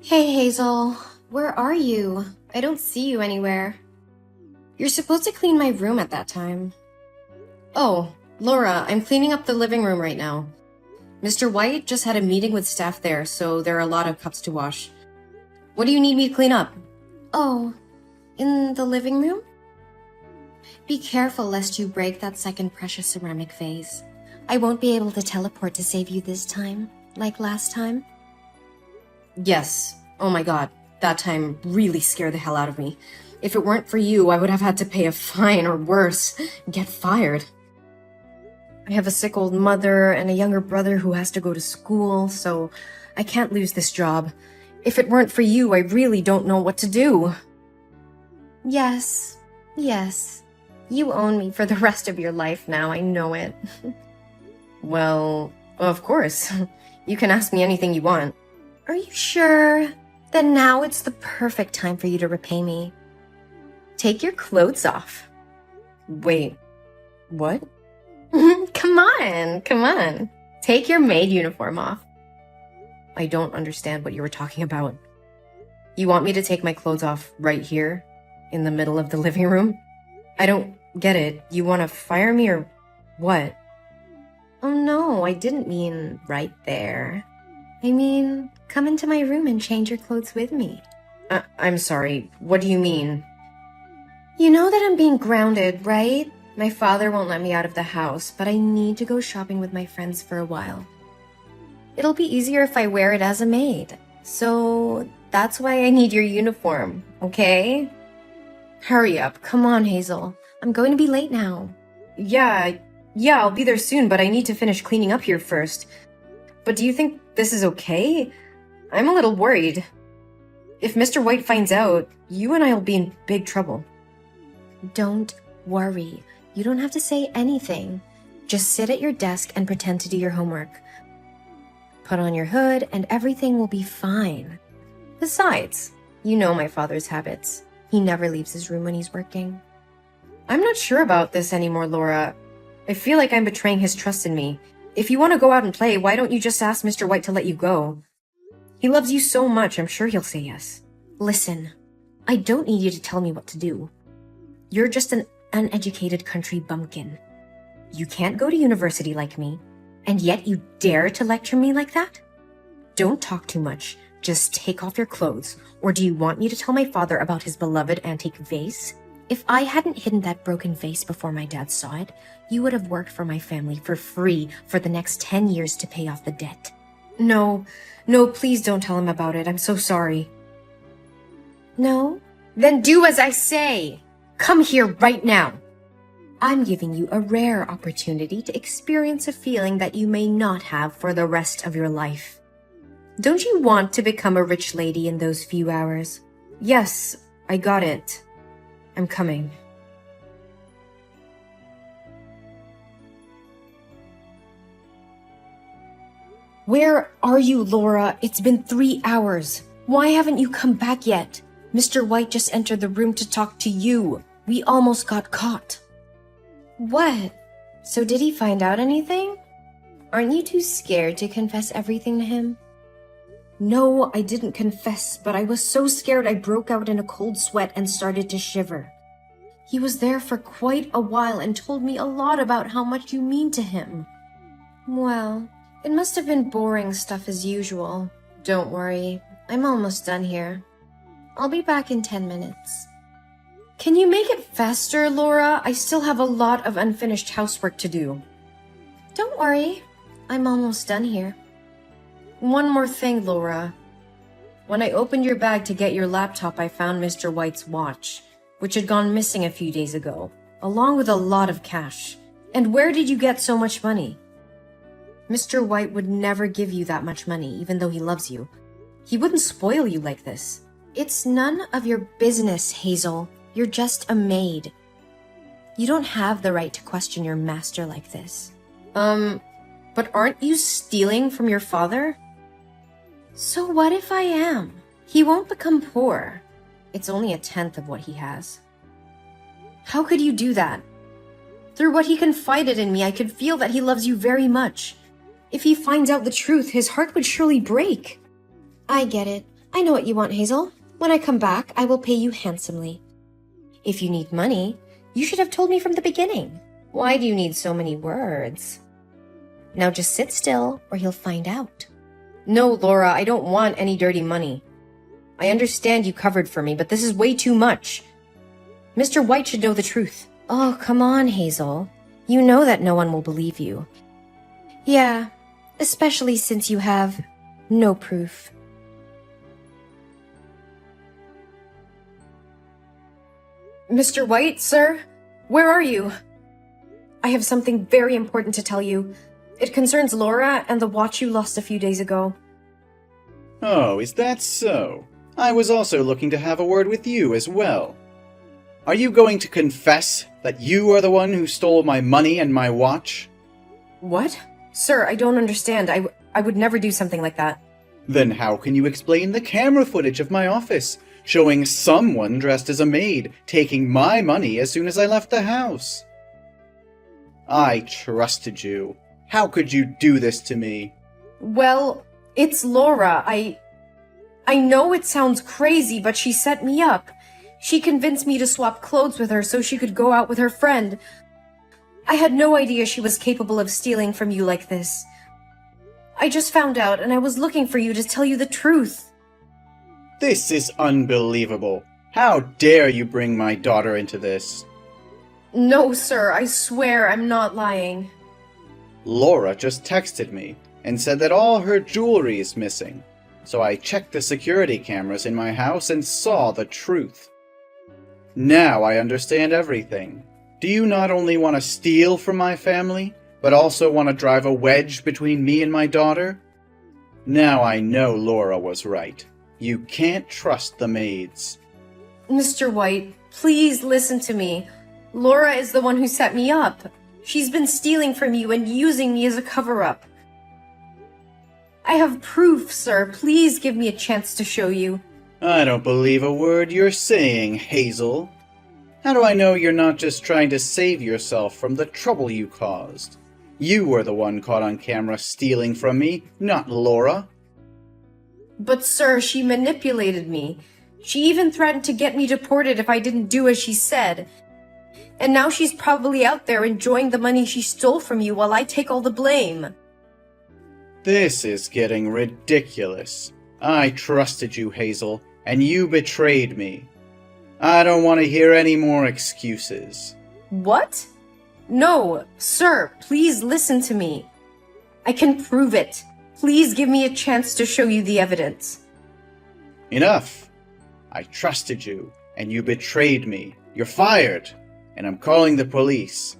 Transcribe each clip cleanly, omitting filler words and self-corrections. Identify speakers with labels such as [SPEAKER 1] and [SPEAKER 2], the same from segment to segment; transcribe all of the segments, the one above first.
[SPEAKER 1] Hey Hazel, where are you? I don't see you anywhere. You're supposed to clean my room at that time. Oh, Laura, I'm cleaning up the living room right now. Mr. White just had a meeting with staff there, so there are a lot of cups to wash. What do you need me to clean up? Oh, in the living room? Be careful lest you break that second precious ceramic vase. I won't be able to teleport to save you this time, like last time. Yes. Oh my god, that time really scared the hell out of me. If it weren't for you, I would have had to pay a fine or worse, get fired. I have a sick old mother and a younger brother who has to go to school, so I can't lose this job. If it weren't for you, I really don't know what to do. Yes. You own me for the rest of your life now, I know it. Well, of course. You can ask me anything you want. Are you sure? Then now it's the perfect time for you to repay me. Take your clothes off. Wait, what? Come on. Take your maid uniform off. I don't understand what you were talking about. You want me to take my clothes off right here, in the middle of the living room? I don't get it. You want to fire me or what? Oh no, I didn't mean right there. I mean, come into my room and change your clothes with me. I'm sorry, what do you mean? You know that I'm being grounded, right? My father won't let me out of the house, but I need to go shopping with my friends for a while. It'll be easier if I wear it as a maid. So that's why I need your uniform, okay? Hurry up, come on, Hazel. I'm going to be late now. Yeah, I'll be there soon, but I need to finish cleaning up here first. But do you think this is okay? I'm a little worried. If Mr. White finds out, you and I will be in big trouble. Don't worry. You don't have to say anything. Just sit at your desk and pretend to do your homework. Put on your hood and everything will be fine. Besides, you know my father's habits. He never leaves his room when he's working. I'm not sure about this anymore, Laura. I feel like I'm betraying his trust in me. If you want to go out and play, why don't you just ask Mr. White to let you go? He loves you so much, I'm sure he'll say yes. Listen, I don't need you to tell me what to do. You're just an uneducated country bumpkin. You can't go to university like me, and yet you dare to lecture me like that? Don't talk too much. Just take off your clothes. Or do you want me to tell my father about his beloved antique vase? If I hadn't hidden that broken vase before my dad saw it, you would have worked for my family for free for the next 10 years to pay off the debt. No, please don't tell him about it. I'm so sorry. No? Then do as I say. Come here right now. I'm giving you a rare opportunity to experience a feeling that you may not have for the rest of your life. Don't you want to become a rich lady in those few hours? Yes, I got it. I'm coming. Where are you, Laura? It's been 3 hours. Why haven't you come back yet? Mr. White just entered the room to talk to you. We almost got caught. What? So did he find out anything? Aren't you too scared to confess everything to him? No, I didn't confess, but I was so scared I broke out in a cold sweat and started to shiver. He was there for quite a while and told me a lot about how much you mean to him. Well, it must have been boring stuff as usual. Don't worry, I'm almost done here. I'll be back in 10 minutes. Can you make it faster, Laura? I still have a lot of unfinished housework to do. Don't worry, I'm almost done here. One more thing, Laura. When I opened your bag to get your laptop, I found Mr. White's watch, which had gone missing a few days ago, along with a lot of cash. And where did you get so much money? Mr. White would never give you that much money, even though he loves you. He wouldn't spoil you like this. It's none of your business, Hazel. You're just a maid. You don't have the right to question your master like this. But aren't you stealing from your father? So what if I am? He won't become poor. It's only 1/10 of what he has. How could you do that? Through what he confided in me, I could feel that he loves you very much. If he finds out the truth, his heart would surely break. I get it. I know what you want, Hazel. When I come back, I will pay you handsomely. If you need money, you should have told me from the beginning. Why do you need so many words? Now just sit still, or he'll find out. No, Laura, I don't want any dirty money. I understand you covered for me, but this is way too much. Mr. White should know the truth. Oh, come on, Hazel. You know that no one will believe you. Yeah, especially since you have no proof. Mr. White, sir? Where are you? I have something very important to tell you. It concerns Laura and the watch you lost a few days ago.
[SPEAKER 2] Oh, is that so? I was also looking to have a word with you as well. Are you going to confess that you are the one who stole my money and my watch?
[SPEAKER 1] What? Sir, I don't understand. I would never do something like that.
[SPEAKER 2] Then how can you explain the camera footage of my office, showing someone dressed as a maid taking my money as soon as I left the house? I trusted you. How could you do this to me?
[SPEAKER 1] Well, it's Laura. I know it sounds crazy, but she set me up. She convinced me to swap clothes with her so she could go out with her friend. I had no idea she was capable of stealing from you like this. I just found out, and I was looking for you to tell you the truth.
[SPEAKER 2] This is unbelievable. How dare you bring my daughter into this?
[SPEAKER 1] No, sir, I swear I'm not lying.
[SPEAKER 2] Laura just texted me and said that all her jewelry is missing. So I checked the security cameras in my house and saw the truth. Now I understand everything. Do you not only want to steal from my family, but also want to drive a wedge between me and my daughter? Now I know Laura was right. You can't trust the maids.
[SPEAKER 1] Mr. White, please listen to me. Laura is the one who set me up. She's been stealing from you and using me as a cover-up. I have proof, sir. Please give me a chance to show you.
[SPEAKER 2] I don't believe a word you're saying, Hazel. How do I know you're not just trying to save yourself from the trouble you caused? You were the one caught on camera stealing from me, not Laura.
[SPEAKER 1] But sir, she manipulated me. She even threatened to get me deported if I didn't do as she said. And now she's probably out there enjoying the money she stole from you while I take all the blame.
[SPEAKER 2] This is getting ridiculous. I trusted you, Hazel, and you betrayed me. I don't want to hear any more excuses.
[SPEAKER 1] What? No, sir, please listen to me. I can prove it. Please give me a chance to show you the evidence.
[SPEAKER 2] Enough. I trusted you, and you betrayed me. You're fired, and I'm calling the police.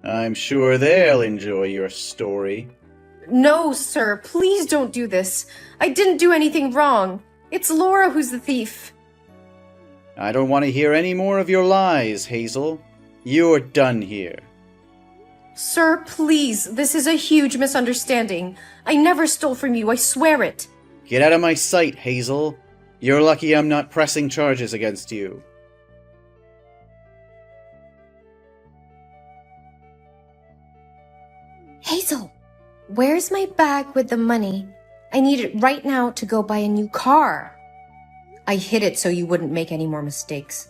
[SPEAKER 2] I'm sure they'll enjoy your story.
[SPEAKER 1] No, sir, please don't do this. I didn't do anything wrong. It's Laura who's the thief.
[SPEAKER 2] I don't want to hear any more of your lies, Hazel. You're done here.
[SPEAKER 1] Sir, please, this is a huge misunderstanding. I never stole from you, I swear it.
[SPEAKER 2] Get out of my sight, Hazel. You're lucky I'm not pressing charges against you.
[SPEAKER 1] Hazel, where's my bag with the money? I need it right now to go buy a new car. I hid it so you wouldn't make any more mistakes.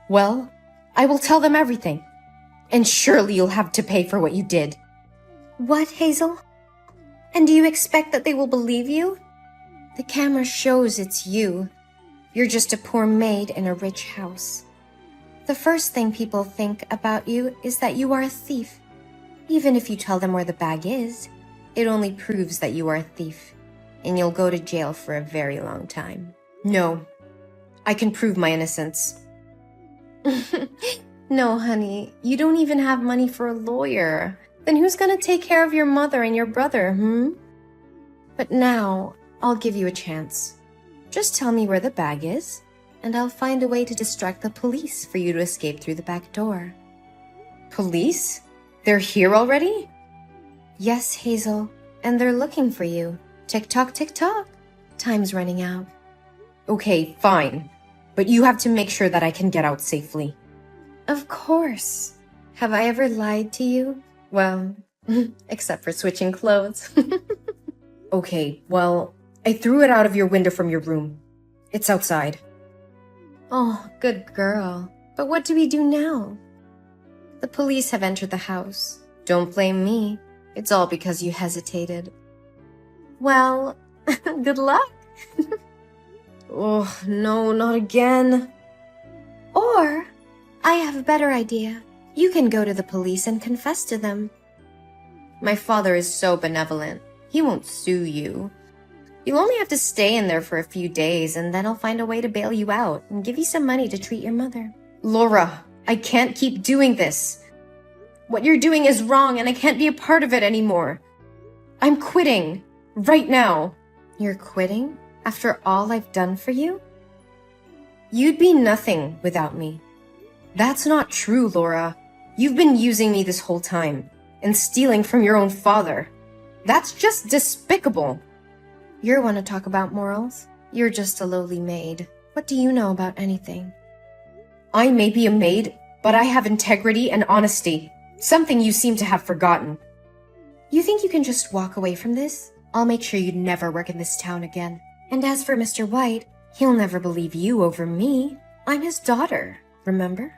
[SPEAKER 1] Well, I will tell them everything. And surely you'll have to pay for what you did. What, Hazel? And do you expect that they will believe you? The camera shows it's you. You're just a poor maid in a rich house. The first thing people think about you is that you are a thief. Even if you tell them where the bag is, it only proves that you are a thief. And you'll go to jail for a very long time. No, I can prove my innocence. No, honey, you don't even have money for a lawyer. Then who's gonna take care of your mother and your brother, But now, I'll give you a chance. Just tell me where the bag is, and I'll find a way to distract the police for you to escape through the back door. Police? They're here already? Yes, Hazel, and they're looking for you. Tick-tock, tick-tock. Time's running out. Okay, fine. But you have to make sure that I can get out safely. Of course. Have I ever lied to you? Well, except for switching clothes. Okay, well, I threw it out of your window from your room. It's outside. Oh, good girl. But what do we do now? The police have entered the house. Don't blame me. It's all because you hesitated. Well, good luck. Oh, no, not again. Or, I have a better idea. You can go to the police and confess to them. My father is so benevolent. He won't sue you. You'll only have to stay in there for a few days, and then I'll find a way to bail you out and give you some money to treat your mother. Laura, I can't keep doing this. What you're doing is wrong, and I can't be a part of it anymore. I'm quitting. Right now. You're quitting? After all I've done for you? You'd be nothing without me. That's not true, Laura. You've been using me this whole time, and stealing from your own father. That's just despicable. You want to talk about morals? You're just a lowly maid. What do you know about anything? I may be a maid, but I have integrity and honesty. Something you seem to have forgotten. You think you can just walk away from this? I'll make sure you never work in this town again. And as for Mr. White, he'll never believe you over me. I'm his daughter, remember?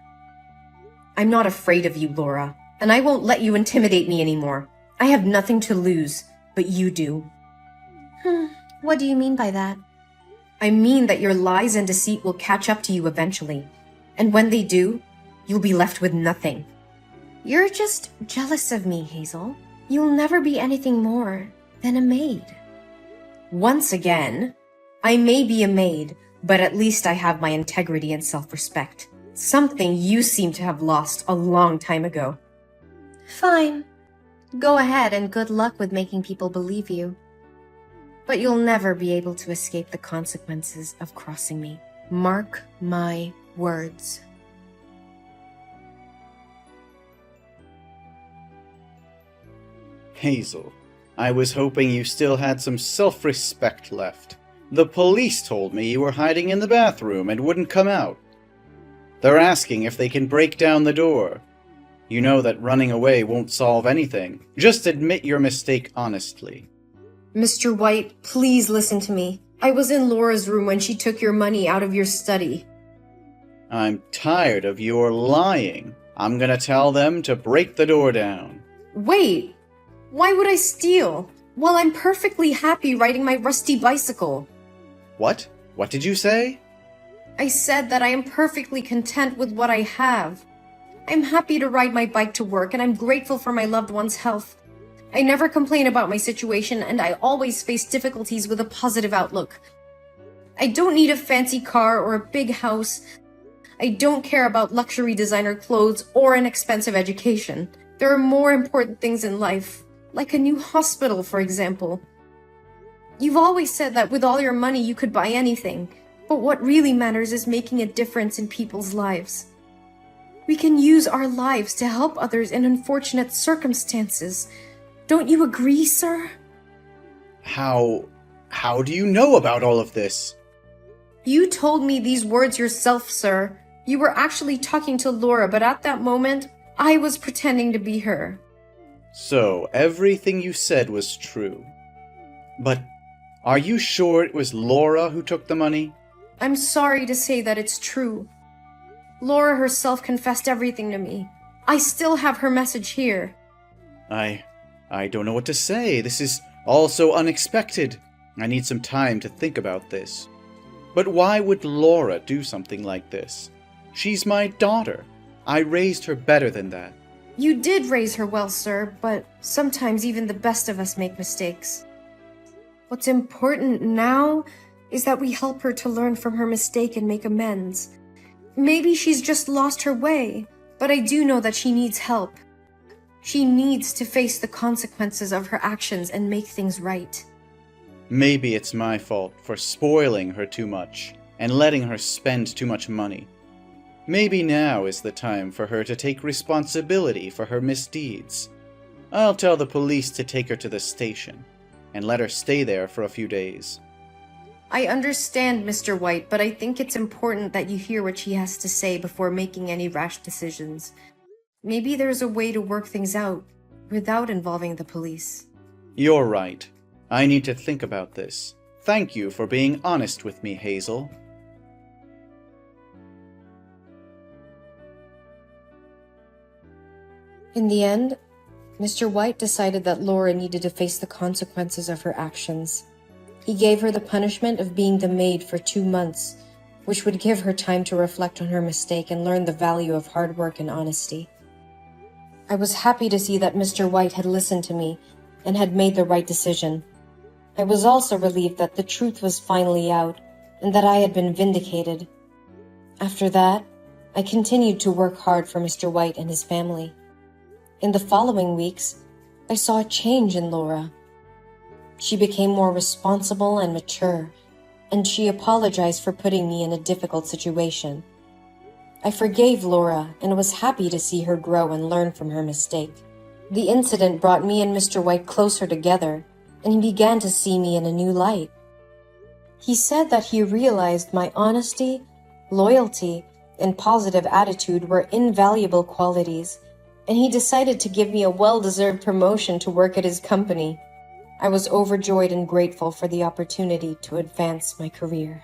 [SPEAKER 1] I'm not afraid of you, Laura, and I won't let you intimidate me anymore. I have nothing to lose, but you do. What do you mean by that? I mean that your lies and deceit will catch up to you eventually. And when they do, you'll be left with nothing. You're just jealous of me, Hazel. You'll never be anything more than a maid. Once again, I may be a maid, but at least I have my integrity and self-respect. Something you seem to have lost a long time ago. Fine. Go ahead and good luck with making people believe you. But you'll never be able to escape the consequences of crossing me. Mark my words.
[SPEAKER 2] Hazel, I was hoping you still had some self-respect left. The police told me you were hiding in the bathroom and wouldn't come out. They're asking if they can break down the door. You know that running away won't solve anything. Just admit your mistake honestly.
[SPEAKER 1] Mr. White, please listen to me. I was in Laura's room when she took your money out of your study.
[SPEAKER 2] I'm tired of your lying. I'm gonna tell them to break the door down.
[SPEAKER 1] Wait! Why would I steal? Well, I'm perfectly happy riding my rusty bicycle.
[SPEAKER 2] What? What did you say?
[SPEAKER 1] I said that I am perfectly content with what I have. I'm happy to ride my bike to work, and I'm grateful for my loved one's health. I never complain about my situation, and I always face difficulties with a positive outlook. I don't need a fancy car or a big house. I don't care about luxury designer clothes or an expensive education. There are more important things in life, like a new hospital, for example. You've always said that with all your money you could buy anything, but what really matters is making a difference in people's lives. We can use our lives to help others in unfortunate circumstances. Don't you agree, sir?
[SPEAKER 2] How do you know about all of this?
[SPEAKER 1] You told me these words yourself, sir. You were actually talking to Laura, but at that moment, I was pretending to be her.
[SPEAKER 2] So, everything you said was true. But are you sure it was Laura who took the money?
[SPEAKER 1] I'm sorry to say that it's true. Laura herself confessed everything to me. I still have her message here.
[SPEAKER 2] I don't know what to say. This is all so unexpected. I need some time to think about this. But why would Laura do something like this? She's my daughter. I raised her better than that.
[SPEAKER 1] You did raise her well, sir, but sometimes even the best of us make mistakes. What's important now is that we help her to learn from her mistake and make amends. Maybe she's just lost her way, but I do know that she needs help. She needs to face the consequences of her actions and make things right.
[SPEAKER 2] Maybe it's my fault for spoiling her too much and letting her spend too much money. Maybe now is the time for her to take responsibility for her misdeeds. I'll tell the police to take her to the station and let her stay there for a few days.
[SPEAKER 1] I understand, Mr. White, but I think it's important that you hear what she has to say before making any rash decisions. Maybe there's a way to work things out without involving the police.
[SPEAKER 2] You're right. I need to think about this. Thank you for being honest with me, Hazel.
[SPEAKER 1] In the end, Mr. White decided that Laura needed to face the consequences of her actions. He gave her the punishment of being the maid for 2 months, which would give her time to reflect on her mistake and learn the value of hard work and honesty. I was happy to see that Mr. White had listened to me and had made the right decision. I was also relieved that the truth was finally out and that I had been vindicated. After that, I continued to work hard for Mr. White and his family. In the following weeks, I saw a change in Laura. She became more responsible and mature, and she apologized for putting me in a difficult situation. I forgave Laura and was happy to see her grow and learn from her mistake. The incident brought me and Mr. White closer together, and he began to see me in a new light. He said that he realized my honesty, loyalty, and positive attitude were invaluable qualities, and he decided to give me a well-deserved promotion to work at his company. I was overjoyed and grateful for the opportunity to advance my career.